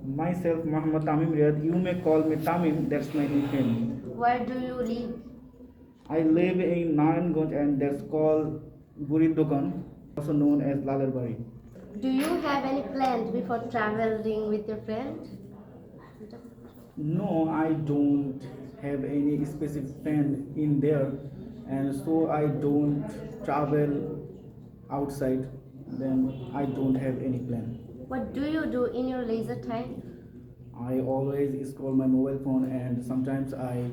Myself, Muhammad Tamim Riyad. You may call me Tamim, that's my nickname. Where do you live? I live in Naranganj and that's called Guridogan, also known as Lalarbari. Do you have any plans before traveling with your friend? No, I don't have any specific plan in there, and so I don't travel outside. Then I don't have any plan. What do you do in your leisure time? I always scroll my mobile phone, and sometimes I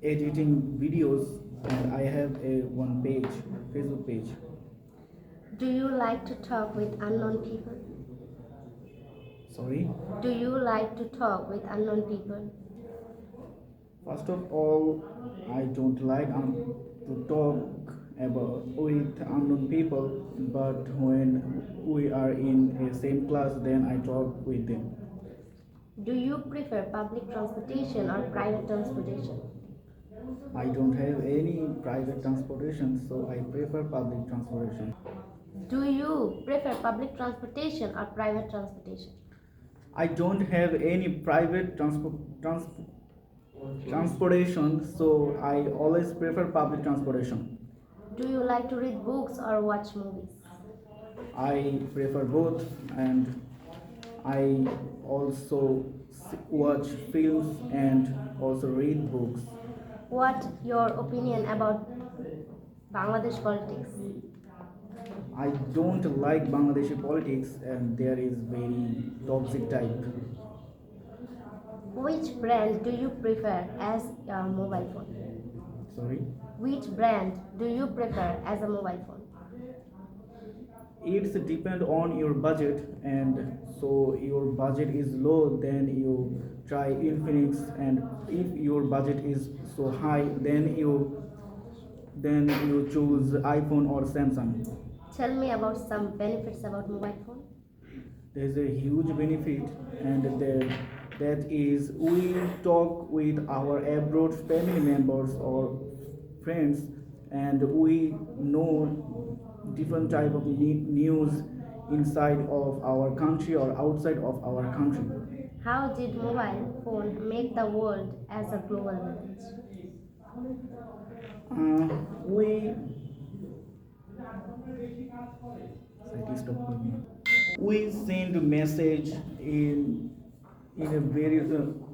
editing videos, and I have a one page, Facebook page. Do you like to talk with unknown people? Sorry. Do you like to talk with unknown people? First of all, I don't like to talk about with unknown people, but when we are in a same class, then I talk with them. Do you prefer public transportation or private transportation? I don't have any private transportation, so I prefer public transportation. Do you prefer public transportation or private transportation? I don't have any private transportation, so I always prefer public transportation. Do you like to read books or watch movies? I prefer both, and I also watch films and also read books. What your opinion about Bangladesh politics? I don't like Bangladeshi politics, and there is very toxic type. Which brand do you prefer as a mobile phone? Sorry. Which brand do you prefer as a mobile phone? It's depend on your budget, and so your budget is low, then you try Infinix, and if your budget is so high, then you choose iPhone or Samsung. Tell me about some benefits about mobile phone. There's a huge benefit, and that is we talk with our abroad family members or friends, and we know different type of news inside of our country or outside of our country. How did mobile phone make the world as a global village? We we send message in a very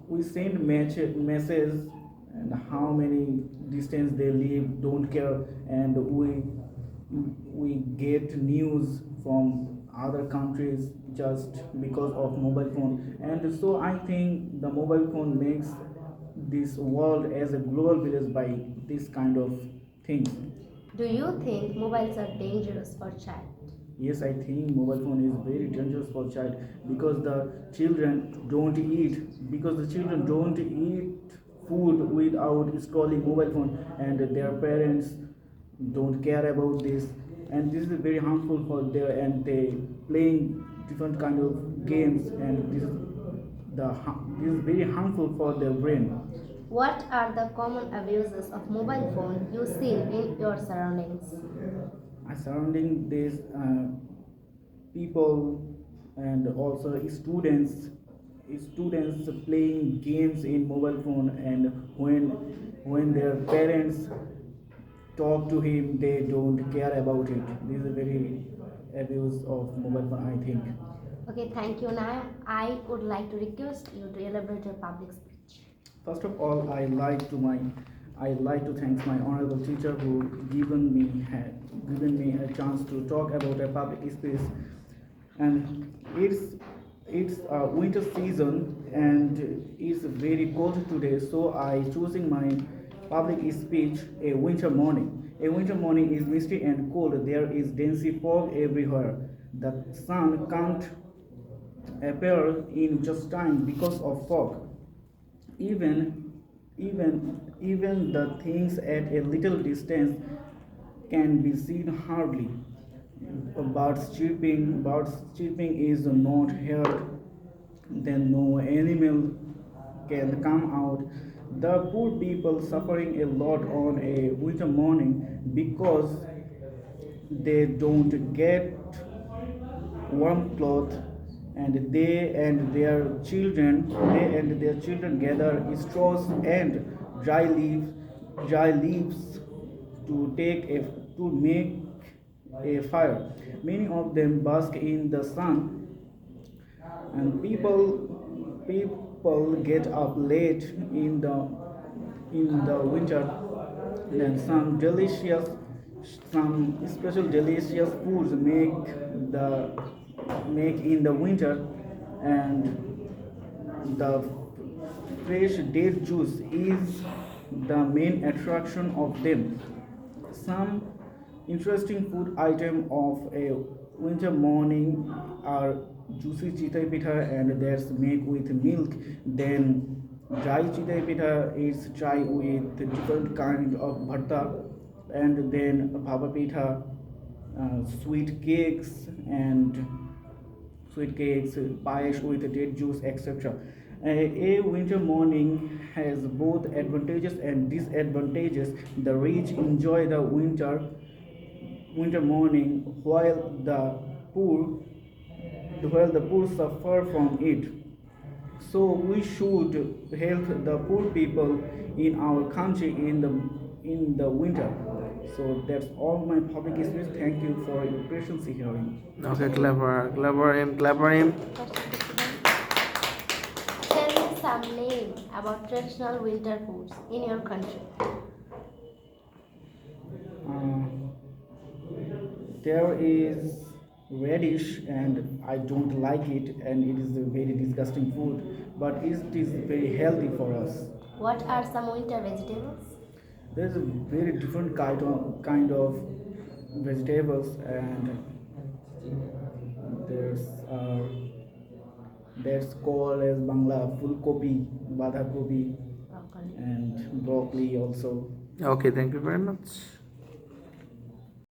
we send message, and how many distance they live don't care, and we get news from other countries just because of mobile phone. And so I think the mobile phone makes this world as a global village by this kind of things. Do you think mobiles are dangerous for child? Yes, I think mobile phone is very dangerous for child, because the children don't eat food without scrolling mobile phone, and their parents don't care about this, and this is very harmful for their, and they playing different kind of games, and this is very harmful for their brain. What are the common abuses of mobile phone you see in your surroundings? Surrounding these people, and also students playing games in mobile phone, and when their parents talk to him, they don't care about it. This is a very abuse of mobile phone, I think. Okay, thank you. Now I would like to request you to elaborate your public speech. First of all, I like to thank my honorable teacher who given me a chance to talk about a public space. And it's a winter season, and it's very cold today, so I choosing my public speech a winter morning. A winter morning is misty and cold. There is dense fog everywhere. The sun can't appear in just time because of fog. Even the things at a little distance can be seen hardly. Birds chirping is not heard, then no animal can come out. The poor people suffering a lot on a winter morning because they don't get warm cloth, and they and their children gather straws and dry leaves to take a to make a fire. Many of them bask in the sun, and people get up late in the winter. Then some special delicious foods the make in the winter, and the fresh date juice is the main attraction of them. Some interesting food item of a winter morning are juicy chitai pitha, and that's made with milk. Then dry chitai pitha is dry with different kind of bhatta, and then bhava pitha, sweet cakes and payash with date juice, etc. A winter morning has both advantages and disadvantages. The rich enjoy the winter morning, poor while the poor suffer from it. So we should help the poor people in our country in the winter. So that's all my public speech. Thank you for your patience hearing. Okay, clever, clever him, clever him. Tell me some name about traditional winter foods in your country. Uh, there is radish, and I don't like it, and it is a very disgusting food, but it is very healthy for us. What are some winter vegetables? There's a very different kind of vegetables, and there's that's called as Bangla full kopi, badha kopi, Broccoli. and broccoli also. Okay, thank you very much.